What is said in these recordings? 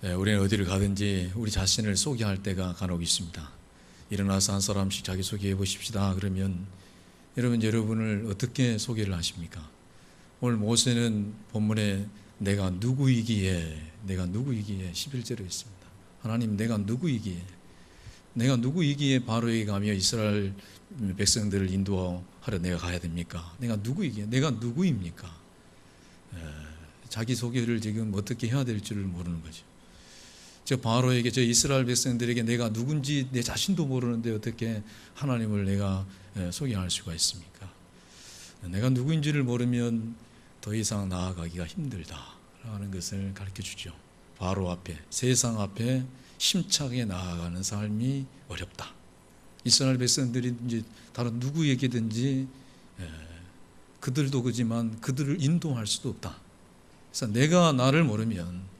우리는 어디를 가든지 우리 자신을 소개할 때가 간혹 있습니다. 일어나서 한 사람씩 자기 소개해 보십시다. 그러면 여러분을 어떻게 소개를 하십니까? 오늘 모세는 본문에 내가 누구이기에 11절에 있습니다. 하나님, 내가 누구이기에 바로에게 가며 이스라엘 백성들을 인도하러 내가 가야 됩니까? 내가 누구입니까? 자기 소개를 지금 어떻게 해야 될 줄을 모르는 거죠. 저 바로에게, 저 이스라엘 백성들에게 내가 누군지 내 자신도 모르는데 어떻게 하나님을 내가 소개할 수가 있습니까? 내가 누구인지를 모르면 더 이상 나아가기가 힘들다라는 것을 가르쳐 주죠. 바로 앞에, 세상 앞에 심차게 나아가는 삶이 어렵다. 이스라엘 백성들이 이제 다른 누구에게든지 그들도 그지만 그들을 인도할 수도 없다. 그래서 내가 나를 모르면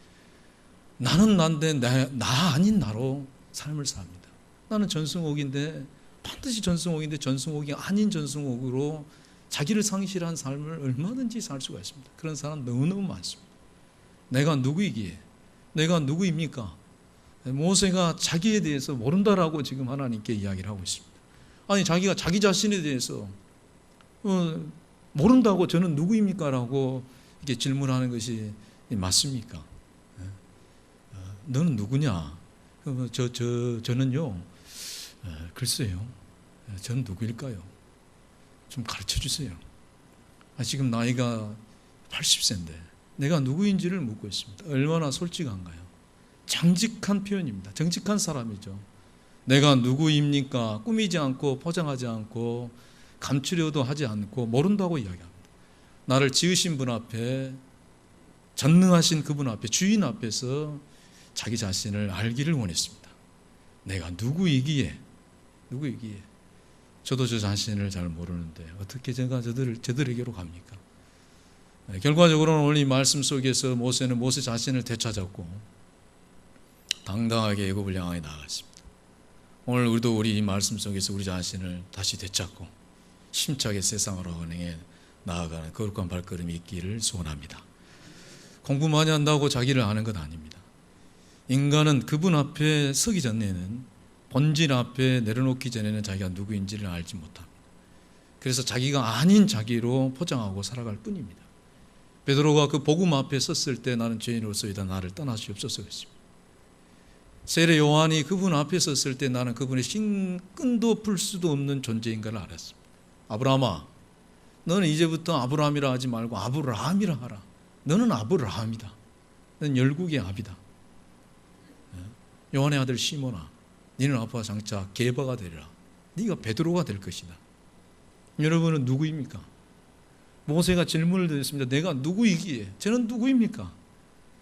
나는 난데 나 아닌 나로 삶을 삽니다. 나는 전승옥인데 반드시 전승옥인데 전승옥이 아닌 전승옥으로 자기를 상실한 삶을 얼마든지 살 수가 있습니다. 그런 사람 너무너무 많습니다. 내가 누구입니까? 모세가 자기에 대해서 모른다라고 지금 하나님께 이야기를 하고 있습니다. 아니, 자기가 자기 자신에 대해서 모른다고 저는 누구입니까? 라고 이렇게 질문하는 것이 맞습니까? 너는 누구냐? 저는요, 글쎄요, 저는 누구일까요? 좀 가르쳐 주세요. 지금 나이가 80세인데 내가 누구인지를 묻고 있습니다. 얼마나 솔직한가요? 정직한 표현입니다. 정직한 사람이죠. 내가 누구입니까? 꾸미지 않고 포장하지 않고 감추려도 하지 않고 모른다고 이야기합니다. 나를 지으신 분 앞에, 전능하신 그분 앞에, 주인 앞에서 자기 자신을 알기를 원했습니다. 내가 누구이기에 저도 저 자신을 잘 모르는데 어떻게 제가 저들에게로 갑니까? 결과적으로는 오늘 이 말씀 속에서 모세는 모세 자신을 되찾았고 당당하게 애굽을 향해 나아갔습니다. 오늘 우리도 우리 이 말씀 속에서 우리 자신을 다시 되찾고 힘차게 세상으로 은행에 나아가는 거룩한 발걸음이 있기를 소원합니다. 공부 많이 한다고 자기를 아는 것 아닙니다. 인간은 그분 앞에 서기 전에는, 본질 앞에 내려놓기 전에는 자기가 누구인지를 알지 못합니다. 그래서 자기가 아닌 자기로 포장하고 살아갈 뿐입니다. 베드로가 그 복음 앞에 섰을 때 나는 죄인으로서이다, 나를 떠나시옵소서 했습니다. 세례 요한이 그분 앞에 섰을 때 나는 그분의 끈도 풀 수도 없는 존재인 걸 알았습니다. 아브라함아, 너는 이제부터 아브라함이라 하지 말고 아브라함이라 하라. 너는 아브라함이다. 너는 열국의 아비다. 요한의 아들 시몬아, 너는 앞으로 장차 게바가 되리라. 네가 베드로가 될 것이다. 여러분은 누구입니까? 모세가 질문을 드렸습니다. 내가 누구이기에? 저는 누구입니까?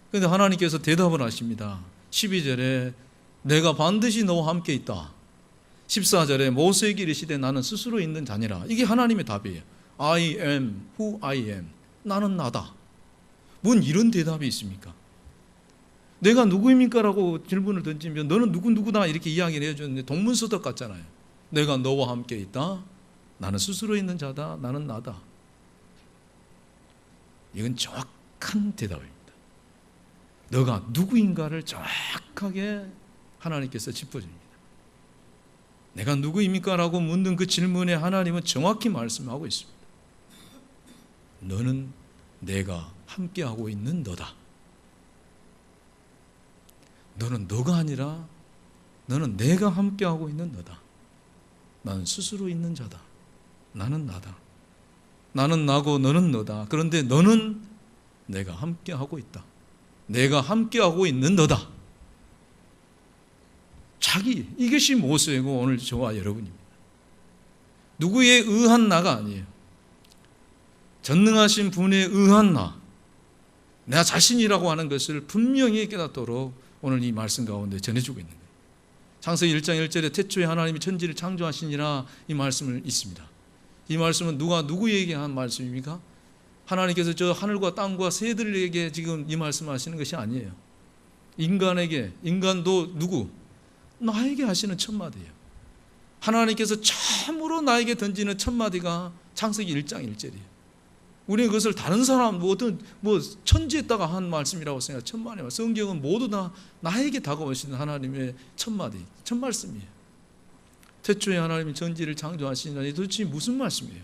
그런데 하나님께서 대답을 하십니다. 12절에 내가 반드시 너와 함께 있다. 14절에 모세에게 이르시되 나는 스스로 있는 자니라. 이게 하나님의 답이에요. I am who I am. 나는 나다. 뭔 이런 대답이 있습니까? 내가 누구입니까? 라고 질문을 던지면 너는 누구다 이렇게 이야기를 해줬는데 동문서답 같잖아요. 내가 너와 함께 있다. 나는 스스로 있는 자다. 나는 나다. 이건 정확한 대답입니다. 너가 누구인가를 정확하게 하나님께서 짚어줍니다. 내가 누구입니까? 라고 묻는 그 질문에 하나님은 정확히 말씀하고 있습니다. 너는 내가 함께하고 있는 너다. 너는 너가 아니라 너는 내가 함께하고 있는 너다. 나는 스스로 있는 자다. 나는 나다. 나는 나고 너는 너다. 그런데 너는 내가 함께하고 있다. 내가 함께하고 있는 너다. 이것이 모세이고 오늘 저와 여러분입니다. 누구에 의한 나가 아니에요. 전능하신 분에 의한 나 자신이라고 하는 것을 분명히 깨닫도록 오늘 이 말씀 가운데 전해주고 있는 거예요. 창세기 1장 1절에 태초에 하나님이 천지를 창조하시니라 이 말씀을 있습니다. 이 말씀은 누가 누구에게 한 말씀입니까? 하나님께서 저 하늘과 땅과 새들에게 지금 이 말씀하시는 것이 아니에요. 인간도 누구? 나에게 하시는 첫 마디예요. 하나님께서 처음으로 나에게 던지는 첫 마디가 창세기 1장 1절이에요. 우리는 그것을 다른 사람 어떤 천지에다가 한 말씀이라고 생각. 천만의 말. 성경은 모두 다 나에게 다가오시는 하나님의 첫 말씀이에요. 태초에 하나님이 천지를 창조하시니 도대체 무슨 말씀이에요?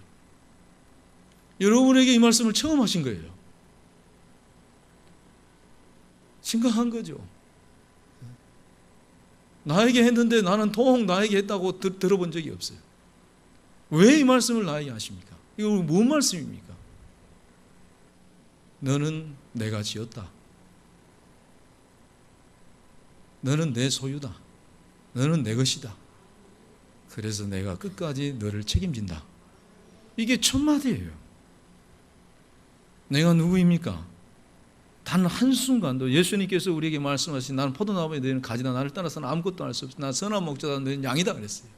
여러분에게 이 말씀을 처음 하신 거예요. 심각한 거죠. 나에게 했는데 나는 나에게 했다고 들어본 적이 없어요. 왜 이 말씀을 나에게 하십니까? 이거 무슨 말씀입니까? 너는 내가 지었다. 너는 내 소유다. 너는 내 것이다. 그래서 내가 끝까지 너를 책임진다. 이게 첫 마디예요. 내가 누구입니까? 단 한순간도 예수님께서 우리에게 말씀하신 나는 포도나무에 너희는 가지다 나를 떠나서는 아무것도 할 수 없어. 난 선한 목자다 너희는 양이다 그랬어요.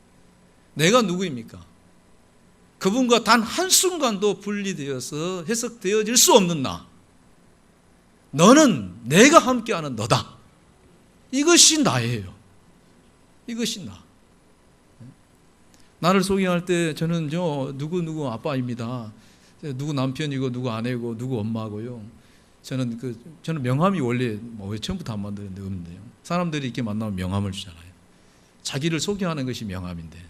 내가 누구입니까? 그분과 단 한순간도 분리되어서 해석되어질 수 없는 나. 너는 내가 함께하는 너다. 이것이 나예요. 이것이 나. 나를 소개할 때 저는 누구 아빠입니다. 누구 남편이고 누구 아내고 누구 엄마고요. 저는 명함이 원래 왜 처음부터 안 만드는데 없는데요. 사람들이 이렇게 만나면 명함을 주잖아요. 자기를 소개하는 것이 명함인데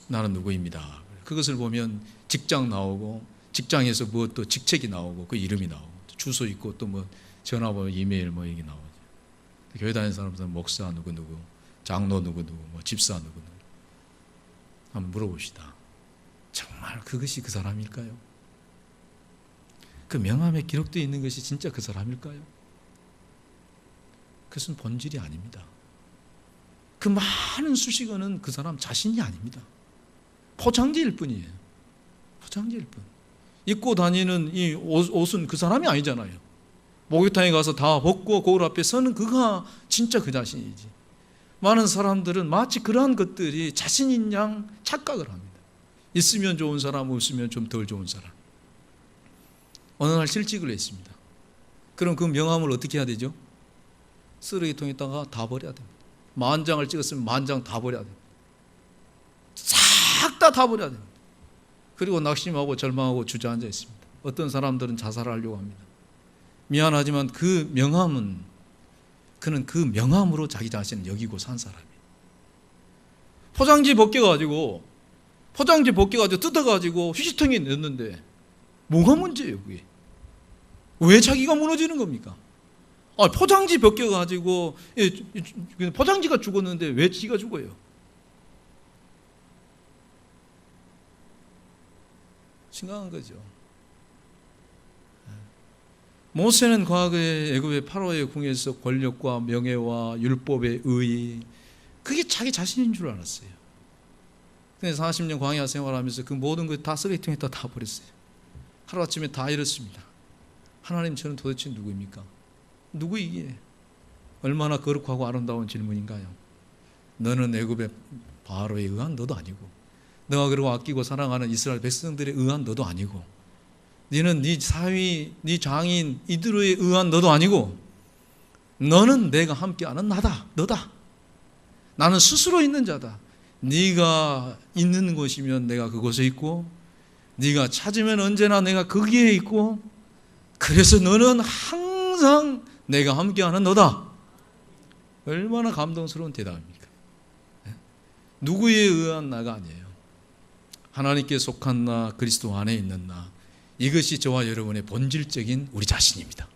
나는 누구입니다. 그것을 보면 직장 나오고 직장에서 또 직책이 나오고 그 이름이 나오고 주소 있고 또 전화번호 이메일 이게 나오죠. 교회 다니는 사람들은 목사 누구 장로 누구 집사 누구 한번 물어봅시다. 정말 그것이 그 사람일까요? 그 명함에 기록되어 있는 것이 진짜 그 사람일까요? 그것은 본질이 아닙니다. 그 많은 수식어는 그 사람 자신이 아닙니다. 포장지일 뿐이에요. 포장지일 뿐. 입고 다니는 이 옷은 그 사람이 아니잖아요. 목욕탕에 가서 다 벗고 거울 앞에 서는 그가 진짜 그 자신이지. 많은 사람들은 마치 그러한 것들이 자신인 양 착각을 합니다. 있으면 좋은 사람, 없으면 좀 덜 좋은 사람. 어느 날 실직을 했습니다. 그럼 그 명함을 어떻게 해야 되죠? 쓰레기통에다가 다 버려야 됩니다. 10,000장을 찍었으면 10,000장 다 버려야 됩니다. 싹 다 버려야 됩니다. 그리고 낙심하고 절망하고 주저앉아 있습니다. 어떤 사람들은 자살하려고 합니다. 미안하지만 그 명함은 그는 그 명함으로 자기 자신을 여기고 산 사람이에요. 포장지 벗겨가지고 뜯어가지고 휴지통에 넣었는데 뭐가 문제예요 그게? 왜 자기가 무너지는 겁니까? 포장지 벗겨가지고 포장지가 죽었는데 왜 지가 죽어요? 심각한 거죠. 모세는 과거에 애굽의 파라오의 궁에서 권력과 명예와 율법의 의 그게 자기 자신인 줄 알았어요. 근데 40년 광야 생활하면서 그 모든 걸 다 쓰레기통에다 다 버렸어요. 하루아침에 다 잃었습니다. 하나님 저는 도대체 누구입니까? 누구 이게? 얼마나 거룩하고 아름다운 질문인가요? 너는 애굽의 바로에 의한 너도 아니고 너가 그러고 아끼고 사랑하는 이스라엘 백성들에 의한 너도 아니고 너는 네 사위, 네 장인 이들에 의한 너도 아니고 너는 내가 함께하는 너다. 나는 스스로 있는 자다. 네가 있는 곳이면 내가 그곳에 있고 네가 찾으면 언제나 내가 거기에 있고 그래서 너는 항상 내가 함께하는 너다. 얼마나 감동스러운 대답입니까? 누구에 의한 나가 아니에요. 하나님께 속한 나, 그리스도 안에 있는 나. 이것이 저와 여러분의 본질적인 우리 자신입니다.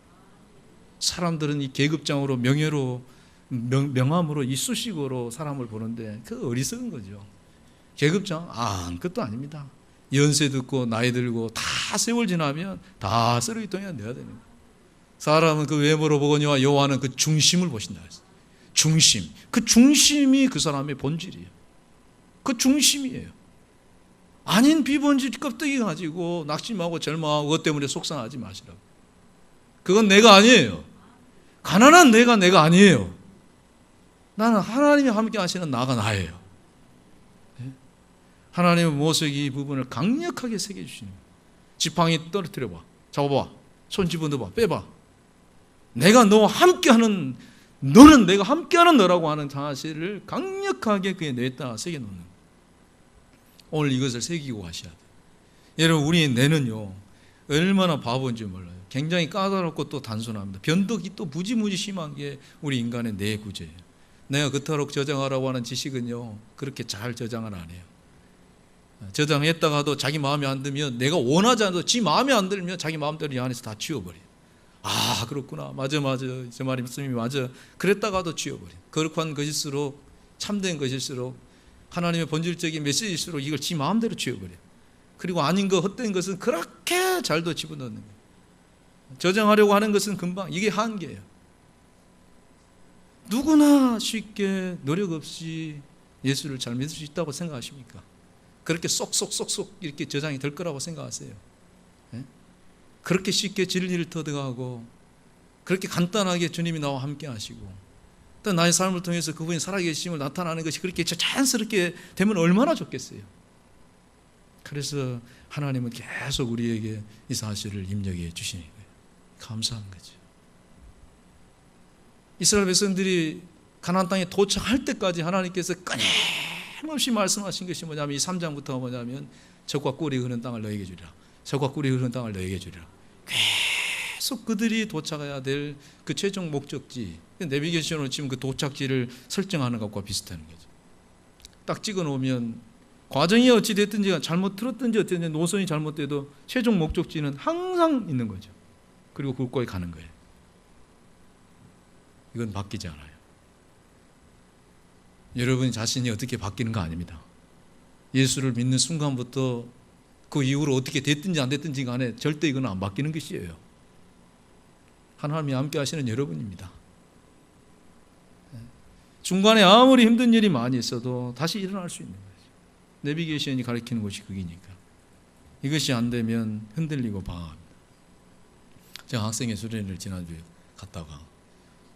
사람들은 이 계급장으로 명예로 명함으로 이 수식어로 사람을 보는데 그 어리석은 거죠. 계급장 아무것도 아닙니다. 연세 듣고 나이 들고 다 세월 지나면 다 쓰레기통에 넣어야 되는 거예요. 사람은 그 외모로 보거니와 여호와는 그 중심을 보신다. 중심. 그 중심이 그 사람의 본질이에요. 그 중심이에요. 아닌 비본질 껍데기 가지고 낙심하고 절망하고 그것 때문에 속상하지 마시라고. 그건 내가 아니에요. 가난한 내가 아니에요. 나는 하나님이 함께 하시는 나가 나예요. 하나님은 모세에게 이 부분을 강력하게 새겨주시는 거예요. 지팡이 떨어뜨려봐. 잡아봐. 손 집어넣어봐. 빼봐. 내가 너와 함께하는 너는 내가 함께하는 너라고 하는 사실을 강력하게 그의 뇌에다 새겨놓는 거예요. 오늘 이것을 새기고 가셔야 돼요. 여러분 우리의 뇌는요 얼마나 바보인지 몰라요. 굉장히 까다롭고 또 단순합니다. 변덕이 또 무지무지 심한 게 우리 인간의 뇌구조예요. 내가 그토록 저장하라고 하는 지식은요, 그렇게 잘 저장을 안 해요. 저장했다가도 자기 마음에 안 들면, 내가 원하지 않아도 지 마음에 안 들면 자기 마음대로 이 안에서 다 지워버려요. 아, 그렇구나. 맞아. 저 말씀이 맞아. 그랬다가도 지워버려요. 거룩한 것일수록, 참된 것일수록, 하나님의 본질적인 메시지일수록 이걸 지 마음대로 지워버려요. 그리고 아닌 것, 헛된 것은 그렇게 잘도 집어넣는 거예요. 저장하려고 하는 것은 금방, 이게 한계예요. 누구나 쉽게 노력 없이 예수를 잘 믿을 수 있다고 생각하십니까? 그렇게 쏙쏙쏙쏙 이렇게 저장이 될 거라고 생각하세요? 예? 그렇게 쉽게 진리를 터득하고 그렇게 간단하게 주님이 나와 함께 하시고 또 나의 삶을 통해서 그분이 살아계심을 나타나는 것이 그렇게 자연스럽게 되면 얼마나 좋겠어요. 그래서 하나님은 계속 우리에게 이 사실을 입력해 주시는 거예요. 감사한 거죠. 이스라엘 백성들이 가나안 땅에 도착할 때까지 하나님께서 끊임없이 말씀하신 것이 뭐냐면 이 3장부터가 뭐냐면 젖과 꿀이 흐르는 땅을 너에게 주리라. 젖과 꿀이 흐르는 땅을 너에게 주리라. 계속 그들이 도착해야 될 그 최종 목적지, 내비게이션으로 지금 그 도착지를 설정하는 것과 비슷한 거죠. 딱 찍어놓으면 과정이 어찌 됐든지 잘못 틀었든지 어쨌든 노선이 잘못돼도 최종 목적지는 항상 있는 거죠. 그리고 그곳까지 가는 거예요. 이건 바뀌지 않아요. 여러분 자신이 어떻게 바뀌는 거 아닙니다. 예수를 믿는 순간부터 그 이후로 어떻게 됐든지 안 됐든지 간에 절대 이건 안 바뀌는 것이에요. 하나님이 함께 하시는 여러분입니다. 중간에 아무리 힘든 일이 많이 있어도 다시 일어날 수 있는 거죠. 내비게이션이 가리키는 것이 그기니까. 이것이 안 되면 흔들리고 방황합니다. 제가 학생회 수련회를 지난주에 갔다가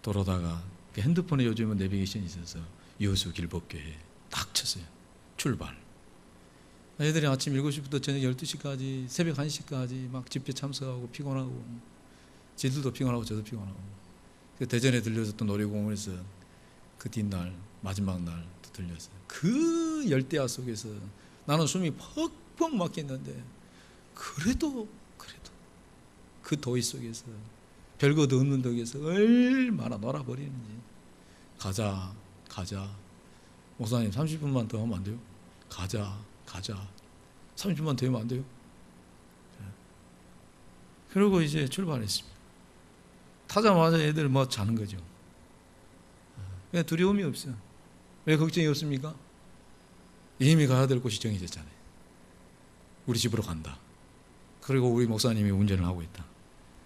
돌아다가 핸드폰에 요즘은 내비게이션이 있어서 여수 길법교회에 딱 쳤어요. 출발. 애들이 아침 7시부터 저녁 12시까지 새벽 1시까지 막 집회 참석하고 피곤하고 지들도 피곤하고 저도 피곤하고 대전에 들려서 또 놀이공원에서 그 뒷날 마지막 날 또 들렸어요. 그 열대야 속에서 나는 숨이 퍽퍽 막혔는데 그래도 그 더위 속에서 별것도 없는 덕에서 얼마나 놀아버리는지. 가자 목사님 30분만 더 하면 안 돼요? 가자 30분만 더 하면 안 돼요? 그러고 이제 출발했습니다. 타자마자 애들 뭐 자는 거죠. 그냥 두려움이 없어요. 왜 걱정이 없습니까? 이미 가야 될 곳이 정해졌잖아요. 우리 집으로 간다. 그리고 우리 목사님이 운전을 하고 있다.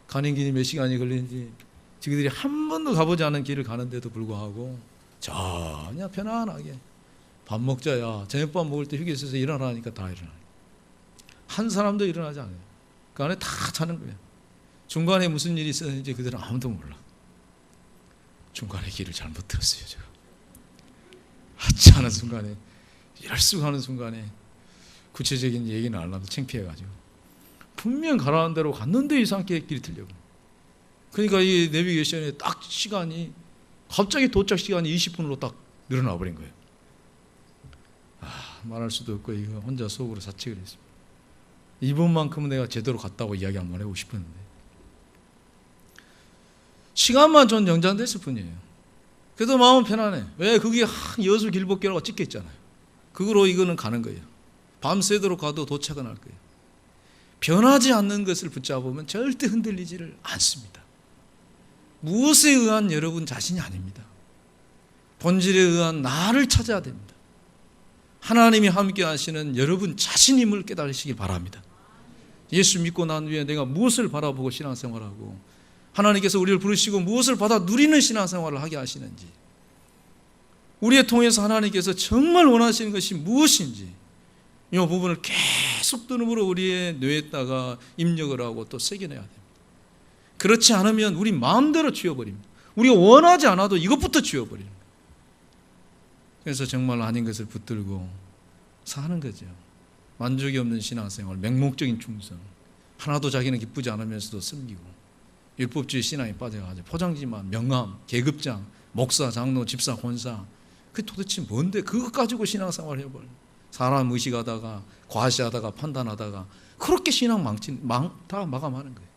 가는 길이 몇 시간이 걸리는지 지그들이 한 번도 가보지 않은 길을 가는데도 불구하고 전혀 편안하게 밥 먹자야 저녁밥 먹을 때 휴게소에서 일어나니까 다 일어나요. 한 사람도 일어나지 않아요. 그 안에 다 자는 거예요. 중간에 무슨 일이 있었는지 그들은 아무도 몰라. 중간에 길을 잘못 들었어요. 제가 하찮은 순간에 이럴 수가 하는 순간에 구체적인 얘기는 안 하도 창피해가지고 분명 가라는 대로 갔는데 이상하게 길이 틀려. 그러니까 이 내비게이션에 딱 시간이 갑자기 도착 시간이 20분으로 딱 늘어나 버린 거예요. 말할 수도 없고 이거 혼자 속으로 자책을 했습니다. 이번만큼은 내가 제대로 갔다고 이야기 한번 해보고 싶었는데 시간만 좀 연장됐을 뿐이에요. 그래도 마음은 편안해. 왜? 그게 여수 길복교라고 찍혀 있잖아요. 그거로 이거는 가는 거예요. 밤새도록 가도 도착은 할 거예요. 변하지 않는 것을 붙잡으면 절대 흔들리지를 않습니다. 무엇에 의한 여러분 자신이 아닙니다. 본질에 의한 나를 찾아야 됩니다. 하나님이 함께 하시는 여러분 자신임을 깨달으시기 바랍니다. 예수 믿고 난 후에 내가 무엇을 바라보고 신앙생활하고 하나님께서 우리를 부르시고 무엇을 받아 누리는 신앙생활을 하게 하시는지, 우리에 통해서 하나님께서 정말 원하시는 것이 무엇인지 이 부분을 계속 뜸으로 우리의 뇌에다가 입력을 하고 또 새겨내야 됩니다. 그렇지 않으면 우리 마음대로 지워버립니다. 우리가 원하지 않아도 이것부터 지워버립니다. 그래서 정말 아닌 것을 붙들고 사는 거죠. 만족이 없는 신앙생활, 맹목적인 충성, 하나도 자기는 기쁘지 않으면서도 섬기고 율법주의 신앙에 빠져가지고 포장지만, 명함, 계급장, 목사, 장로, 집사, 권사, 그게 도대체 뭔데 그것 가지고 신앙생활 해버려. 사람 의식하다가 과시하다가 판단하다가 그렇게 신앙 다 마감하는 거예요.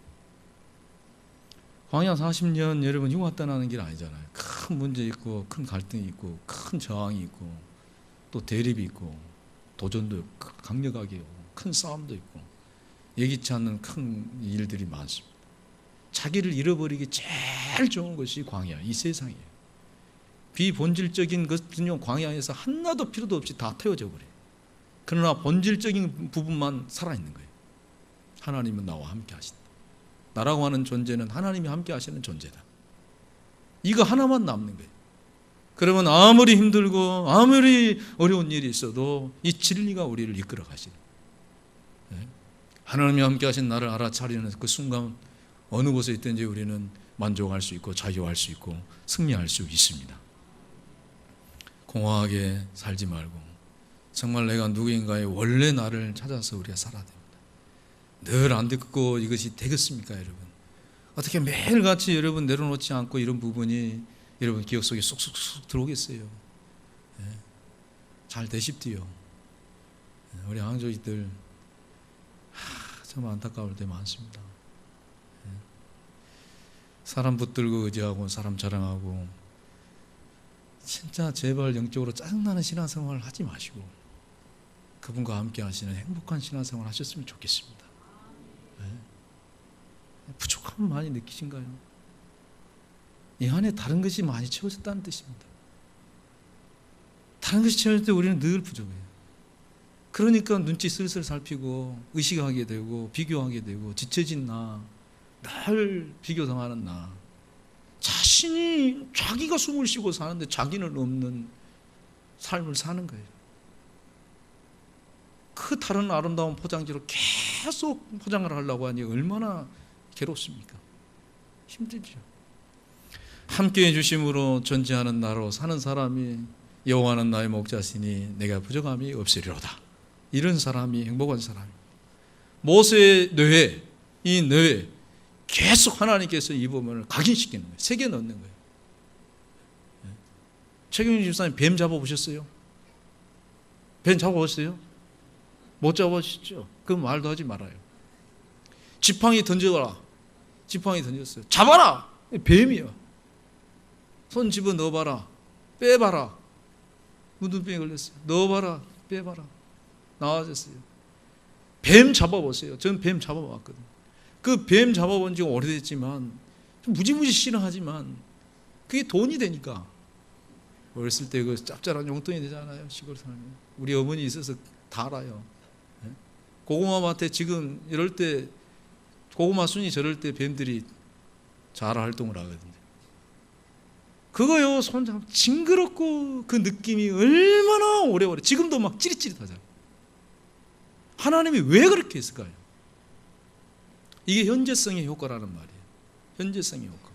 광야 40년 여러분 흉화 떠나는 길 아니잖아요. 큰 문제 있고 큰 갈등이 있고 큰 저항이 있고 또 대립이 있고 도전도 강력하게 오고 큰 싸움도 있고 예기치 않는 큰 일들이 많습니다. 자기를 잃어버리기 제일 좋은 것이 광야, 이 세상이에요. 비본질적인 것은요, 광야에서 하나도 필요도 없이 다 태워져 버려요. 그러나 본질적인 부분만 살아있는 거예요. 하나님은 나와 함께 하신다. 나라고 하는 존재는 하나님이 함께 하시는 존재다. 이거 하나만 남는 거예요. 그러면 아무리 힘들고 아무리 어려운 일이 있어도 이 진리가 우리를 이끌어 가시는, 하나님이 함께 하신 나를 알아차리는 그 순간 어느 곳에 있든지 우리는 만족할 수 있고 자유할 수 있고 승리할 수 있습니다. 공허하게 살지 말고 정말 내가 누구인가의 원래 나를 찾아서 우리가 살아야 됩니다. 늘 안 듣고 이것이 되겠습니까, 여러분? 어떻게 매일같이 여러분 내려놓지 않고 이런 부분이 여러분 기억 속에 쏙쏙쏙 들어오겠어요? 잘 되십디요. 우리 항조이들 참 안타까울 때 많습니다. 사람 붙들고 의지하고 사람 자랑하고 진짜 제발 영적으로 짜증나는 신앙생활을 하지 마시고 그분과 함께 하시는 행복한 신앙생활을 하셨으면 좋겠습니다. 부족함을 많이 느끼신가요? 이 안에 다른 것이 많이 채워졌다는 뜻입니다. 다른 것이 채워질 때 우리는 늘 부족해요. 그러니까 눈치 슬슬 살피고 의식하게 되고 비교하게 되고 지쳐진 나, 늘 비교당하는 나, 자신이 자기가 숨을 쉬고 사는데 자기는 없는 삶을 사는 거예요. 그 다른 아름다운 포장지로 계속 포장을 하려고 하니 얼마나 괴롭습니까? 힘들죠. 함께해 주심으로 존재하는 나로 사는 사람이 여호와는 나의 목자시니 내가 부족함이 없으리로다. 이런 사람이 행복한 사람입니다. 모세의 뇌에, 이 뇌에 계속 하나님께서 이 부분을 각인시키는 거예요. 새겨 넣는 거예요. 최경희 집사님 뱀 잡아보셨어요? 뱀 잡아보셨어요? 못 잡아보셨죠? 그 말도 하지 말아요. 지팡이 던져라. 지팡이 던졌어요. 잡아라! 뱀이야. 손 집어 넣어봐라. 빼봐라. 무등병에 걸렸어요. 넣어봐라. 빼봐라. 나와졌어요. 뱀 잡아보세요. 저는 뱀 잡아봤거든요. 그 뱀 잡아본 지 오래됐지만 무지무지 싫어하지만 그게 돈이 되니까. 어렸을 때 그 짭짤한 용돈이 되잖아요. 시골 사람이. 우리 어머니 있어서 다 알아요. 고구마 밭에 지금 이럴 때 고구마 순이 저럴 때 뱀들이 잘 활동을 하거든요. 그거요, 손잡 징그럽고 그 느낌이 얼마나 오래오래. 지금도 막 찌릿찌릿하잖아요. 하나님이 왜 그렇게 했을까요? 이게 현재성의 효과라는 말이에요. 현재성의 효과.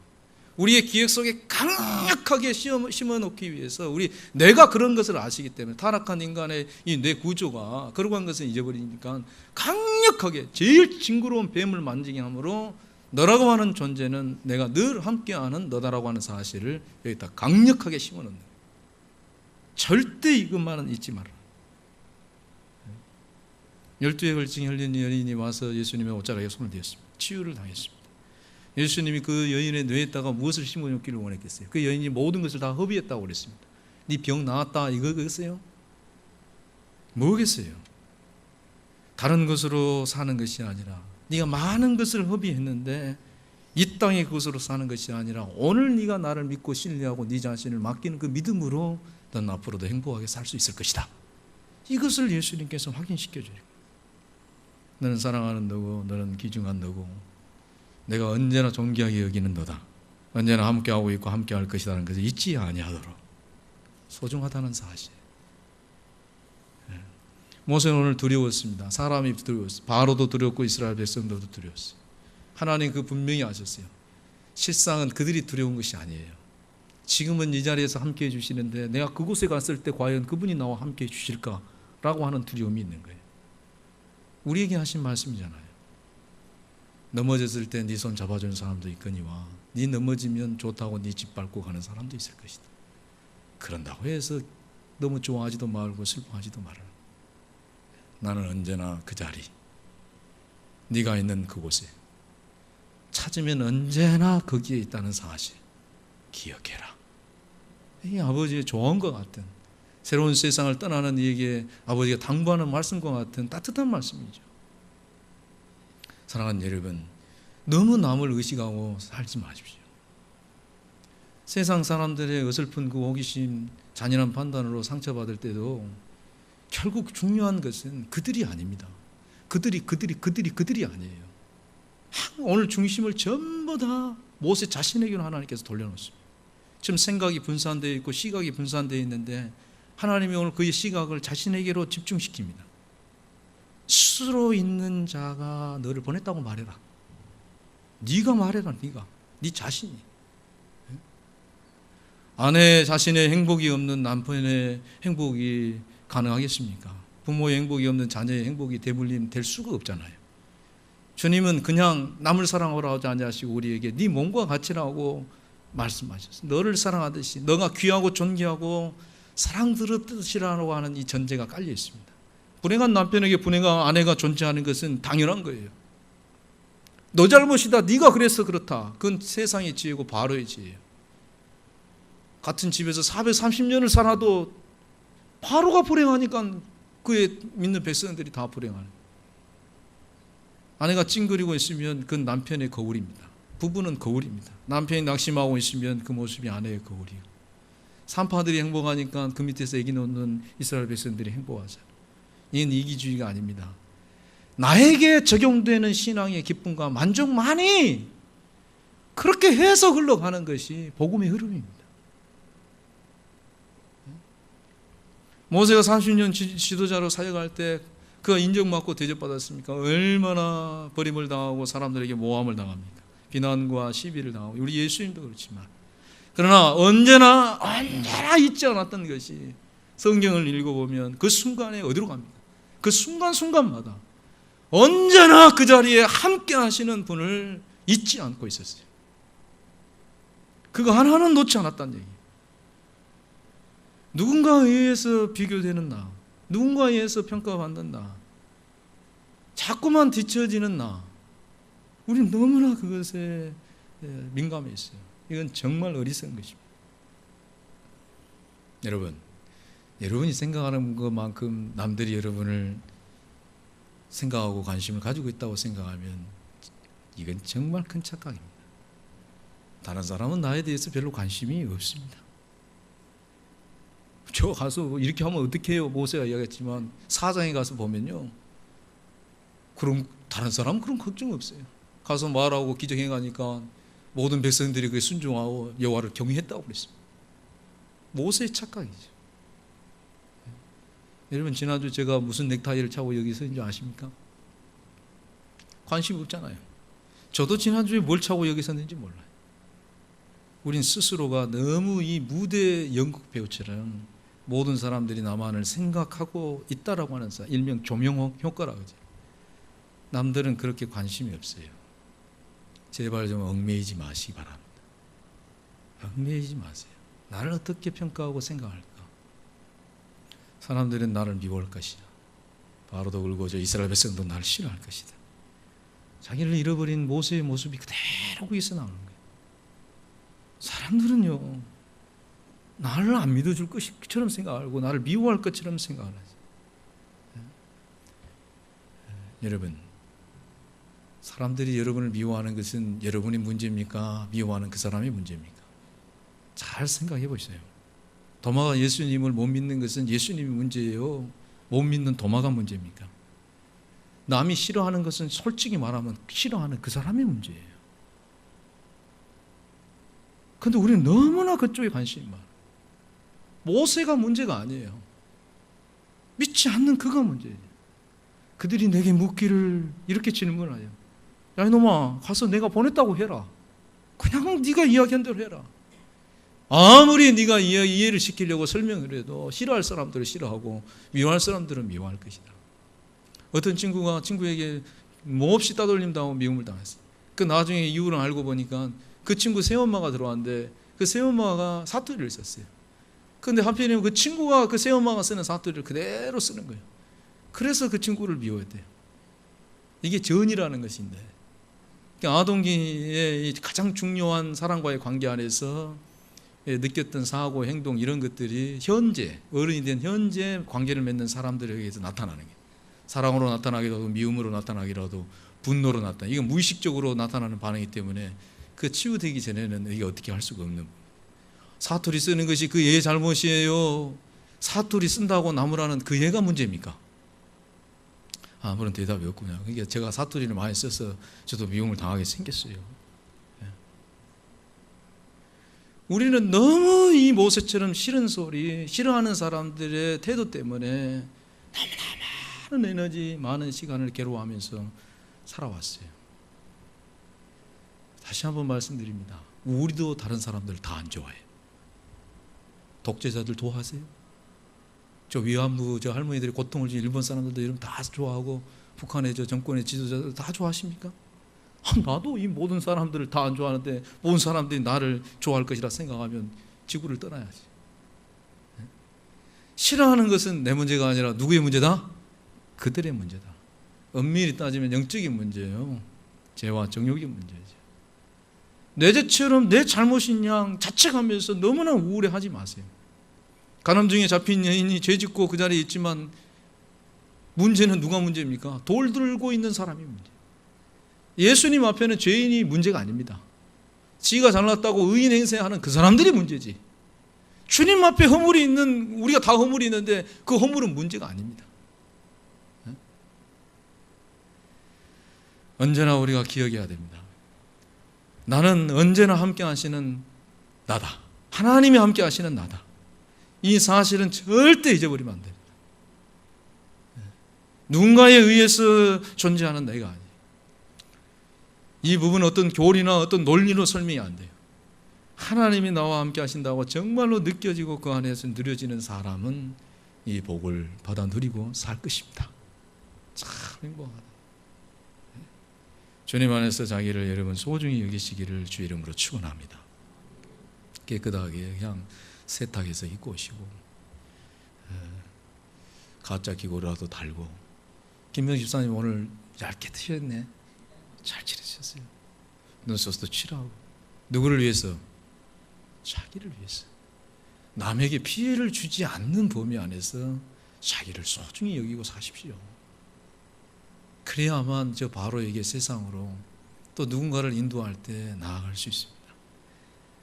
우리의 기억 속에 강력하게 심어놓기 위해서 우리 뇌가 그런 것을 아시기 때문에 타락한 인간의 이 뇌 구조가 그러고 한 것을 잊어버리니까 강력하게 제일 징그러운 뱀을 만지게 함으로 너라고 하는 존재는 내가 늘 함께하는 너다라고 하는 사실을 여기다 강력하게 심어놓는 거예요. 절대 이것만은 잊지 말아라. 12에 걸친 혈린 여인이 와서 예수님의 옷자락에 손을 대었습니다. 치유를 당했습니다. 예수님이 그 여인의 뇌에다가 무엇을 심어놓기를 원했겠어요? 그 여인이 모든 것을 다 허비했다고 그랬습니다. 네 병 나았다 이거겠어요? 뭐겠어요? 다른 것으로 사는 것이 아니라 네가 많은 것을 허비했는데 이 땅의 그것으로 사는 것이 아니라 오늘 네가 나를 믿고 신뢰하고 네 자신을 맡기는 그 믿음으로 넌 앞으로도 행복하게 살 수 있을 것이다. 이것을 예수님께서 확인시켜줘요. 너는 사랑하는 너고 너는 귀중한 너고 내가 언제나 존귀하게 여기는 너다. 언제나 함께하고 있고 함께할 것이라는 것을 잊지 아니하도록 소중하다는 사실. 모세는 오늘 두려웠습니다. 사람이 두려웠어요. 바로도 두렵고 이스라엘 백성들도 두려웠어요. 하나님 그 분명히 아셨어요. 실상은 그들이 두려운 것이 아니에요. 지금은 이 자리에서 함께해 주시는데 내가 그곳에 갔을 때 과연 그분이 나와 함께해 주실까라고 하는 두려움이 있는 거예요. 우리에게 하신 말씀이잖아요. 넘어졌을 때 네 손 잡아주는 사람도 있거니와 네 넘어지면 좋다고 네 집 밟고 가는 사람도 있을 것이다. 그런다고 해서 너무 좋아하지도 말고 슬퍼하지도 말아라. 나는 언제나 그 자리, 네가 있는 그곳에 찾으면 언제나 거기에 있다는 사실 기억해라. 이게 아버지의 조언과 같은, 새로운 세상을 떠나는 이에게 아버지가 당부하는 말씀과 같은 따뜻한 말씀이죠. 사랑하는 여러분, 너무 남을 의식하고 살지 마십시오. 세상 사람들의 어설픈 그 호기심, 잔인한 판단으로 상처받을 때도 결국 중요한 것은 그들이 아닙니다. 그들이 아니에요. 오늘 중심을 전부 다 모세 자신에게로 하나님께서 돌려놓습니다. 지금 생각이 분산되어 있고 시각이 분산되어 있는데 하나님이 오늘 그의 시각을 자신에게로 집중시킵니다. 스스로 있는 자가 너를 보냈다고 말해라. 네가 말해라. 네 자신이. 아내 자신의 행복이 없는 남편의 행복이 가능하겠습니까? 부모의 행복이 없는 자녀의 행복이 대물림 될 수가 없잖아요. 주님은 그냥 남을 사랑하라 하지 아니하시고 우리에게 네 몸과 같이라고 말씀하셨어요. 너를 사랑하듯이 너가 귀하고 존귀하고 사랑스럽듯이라고 하는 이 전제가 깔려 있습니다. 불행한 남편에게 불행한 아내가 존재하는 것은 당연한 거예요. 너 잘못이다. 네가 그래서 그렇다. 그건 세상의 지혜고 바로의 지혜예요. 같은 집에서 430년을 살아도 바로가 불행하니까 그의 믿는 백성들이 다 불행하는. 아내가 찡그리고 있으면 그건 남편의 거울입니다. 부부는 거울입니다. 남편이 낙심하고 있으면 그 모습이 아내의 거울이에요. 산파들이 행복하니까 그 밑에서 애기 놓는 이스라엘 백성들이 행복하잖아요. 이건 이기주의가 아닙니다. 나에게 적용되는 신앙의 기쁨과 만족만이 그렇게 해서 흘러가는 것이 복음의 흐름입니다. 모세가 30년 지도자로 사역할 때 그가 인정받고 대접받았습니까? 얼마나 버림을 당하고 사람들에게 모함을 당합니까? 비난과 시비를 당하고 우리 예수님도 그렇지만, 그러나 언제나 잊지 않았던 것이 성경을 읽어보면 그 순간에 어디로 갑니까? 그 순간순간마다 언제나 그 자리에 함께 하시는 분을 잊지 않고 있었어요. 그거 하나는 놓지 않았다는 얘기예요. 누군가에 의해서 비교되는 나, 누군가에 의해서 평가받는 나, 자꾸만 뒤처지는 나, 우리는 너무나 그것에 민감해 있어요. 이건 정말 어리석은 것입니다. 여러분이 생각하는 것만큼 남들이 여러분을 생각하고 관심을 가지고 있다고 생각하면 이건 정말 큰 착각입니다. 다른 사람은 나에 대해서 별로 관심이 없습니다. 저 가서 이렇게 하면 어떻게 해요? 모세가 이야기했지만 사장에 가서 보면요, 그럼 다른 사람은 그런 걱정 없어요. 가서 말하고 기적해 가니까 모든 백성들이 그에 순종하고 여호와를 경외했다고 그랬습니다. 모세의 착각이죠. 여러분, 지난주 제가 무슨 넥타이를 차고 여기 서인 줄 아십니까? 관심 없잖아요. 저도 지난주에 뭘 차고 여기 섰는지 몰라요. 우린 스스로가 너무 이 무대 연극 배우처럼 모든 사람들이 나만을 생각하고 있다라고 하는 일명 조명 효과라고 하죠. 남들은 그렇게 관심이 없어요. 제발 좀 얽매이지 마시기 바랍니다. 얽매이지 마세요. 나를 어떻게 평가하고 생각할까? 사람들은 나를 미워할 것이다. 바로도 울고 저 이스라엘 백성도 나를 싫어할 것이다. 자기를 잃어버린 모세의 모습이 그대로 거기서 나오는 거예요. 사람들은요, 나를 안 믿어줄 것처럼 생각하고 나를 미워할 것처럼 생각을 하죠. 여러분, 사람들이 여러분을 미워하는 것은 여러분이 문제입니까? 미워하는 그 사람이 문제입니까? 잘 생각해 보세요. 도마가 예수님을 못 믿는 것은 예수님이 문제예요? 못 믿는 도마가 문제입니까? 남이 싫어하는 것은 솔직히 말하면 싫어하는 그 사람이 문제예요. 그런데 우리는 너무나 그쪽에 관심이 많아요. 모세가 문제가 아니에요. 믿지 않는 그가 문제예요. 그들이 내게 묻기를 이렇게 질문해요. 야, 이놈아, 가서 내가 보냈다고 해라. 그냥 네가 이야기한 대로 해라. 아무리 네가 이해를 시키려고 설명을 해도 싫어할 사람들은 싫어하고 미워할 사람들은 미워할 것이다. 어떤 친구가 친구에게 몹시 따돌림 당하고 미움을 당했어요. 그 나중에 이유를 알고 보니까 그 친구 새엄마가 들어왔는데 그 새엄마가 사투리를 썼어요. 그런데 한편이면 그 친구가 그 새엄마가 쓰는 사투리를 그대로 쓰는 거예요. 그래서 그 친구를 미워했대요. 이게 전이라는 것인데, 그러니까 아동기의 가장 중요한 사람과의 관계 안에서 느꼈던 사고, 행동 이런 것들이 현재 어른이 된 현재 관계를 맺는 사람들에 의해서 나타나는 게, 사랑으로 나타나기도 하고 미움으로 나타나기도 하고 분노로 나타나, 이건 무의식적으로 나타나는 반응이기 때문에 그 치유되기 전에는 이게 어떻게 할 수가 없는. 사투리 쓰는 것이 그 얘의 잘못이에요. 사투리 쓴다고 나무라는 그 얘가 문제입니까? 아무런 대답이 없군요. 그러니까 제가 사투리를 많이 써서 저도 미움을 당하게 생겼어요. 우리는 너무 이 모세처럼 싫은 소리, 싫어하는 사람들의 태도 때문에 너무나 많은 에너지, 많은 시간을 괴로워하면서 살아왔어요. 다시 한번 말씀드립니다. 우리도 다른 사람들 다 안 좋아해요. 독재자들 좋아하세요? 저 위안부 저 할머니들이 고통을 준 일본 사람들도 이런 다 좋아하고, 북한의 저 정권의 지도자들 다 좋아하십니까? 나도 이 모든 사람들을 다 안 좋아하는데 모든 사람들이 나를 좋아할 것이라 생각하면 지구를 떠나야지. 싫어하는 것은 내 문제가 아니라 누구의 문제다? 그들의 문제다. 엄밀히 따지면 영적인 문제예요. 죄와 정욕의 문제죠. 내 죄처럼 내 잘못인 양 자책하면서 너무나 우울해하지 마세요. 간암증에 잡힌 여인이 죄 짓고 그 자리에 있지만 문제는 누가 문제입니까? 돌 들고 있는 사람이 문제. 예수님 앞에는 죄인이 문제가 아닙니다. 지가 잘났다고 의인 행세하는 그 사람들이 문제지. 주님 앞에 허물이 있는, 우리가 다 허물이 있는데 그 허물은 문제가 아닙니다. 언제나 우리가 기억해야 됩니다. 나는 언제나 함께 하시는 나다. 하나님이 함께 하시는 나다. 이 사실은 절대 잊어버리면 안 됩니다. 누군가에 의해서 존재하는 내가 아니에요. 이 부분은 어떤 교리나 어떤 논리로 설명이 안 돼요. 하나님이 나와 함께 하신다고 정말로 느껴지고 그 안에서 누려지는 사람은 이 복을 받아 누리고 살 것입니다. 참 행복하다. 주님 안에서 자기를 여러분 소중히 여기시기를 주 이름으로 축원합니다. 깨끗하게 그냥 세탁해서 입고 오시고, 가짜 기고라도 달고. 김명 집사님 오늘 얇게 트셨네. 잘 칠하셨어요. 눈썹도 칠하고. 누구를 위해서? 자기를 위해서. 남에게 피해를 주지 않는 범위 안에서 자기를 소중히 여기고 사십시오. 그래야만 저 바로에게 세상으로 또 누군가를 인도할 때 나아갈 수 있습니다.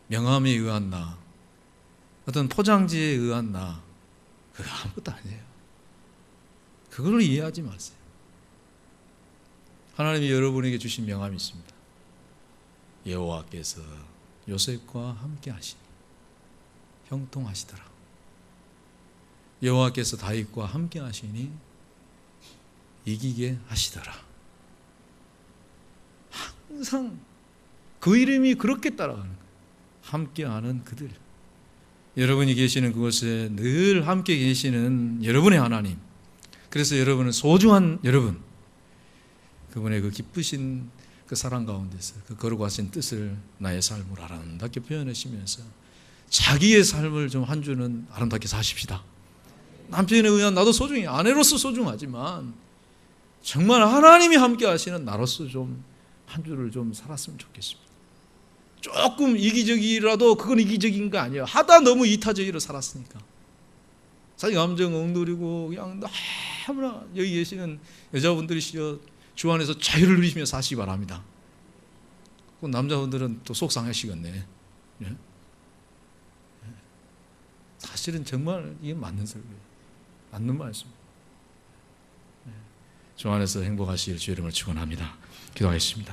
명함에 의한 나, 어떤 포장지에 의한 나, 그거 아무것도 아니에요. 그걸 이해하지 마세요. 하나님이 여러분에게 주신 명함이 있습니다. 여호와께서 요셉과 함께 하시니 형통하시더라. 여호와께서 다윗과 함께 하시니 이기게 하시더라. 항상 그 이름이 그렇게 따라가는 거예요. 함께하는 그들. 여러분이 계시는 그곳에 늘 함께 계시는 여러분의 하나님. 그래서 여러분은 소중한 여러분, 그분의 그 기쁘신 그 사랑 가운데서 그 거룩하신 뜻을 나의 삶으로 아름답게 표현하시면서 자기의 삶을 좀 한 주는 아름답게 사십시다. 남편에 의한 나도 소중해. 아내로서 소중하지만 정말 하나님이 함께 하시는 나로서 좀 한 주를 좀 살았으면 좋겠습니다. 조금 이기적이라도 그건 이기적인 거 아니에요. 하다 너무 이타적으로 살았으니까. 자기 감정 엉두리고 그냥 너무나 여기 계시는 여자분들이시여 주 안에서 자유를 누리시며 사시기 바랍니다. 그 남자분들은 또 속상하시겠네. 네? 사실은 정말 이게 맞는 설교예요. 맞는 말씀. 주 안에서 행복하시길 주 이름을 축원합니다. 기도하겠습니다.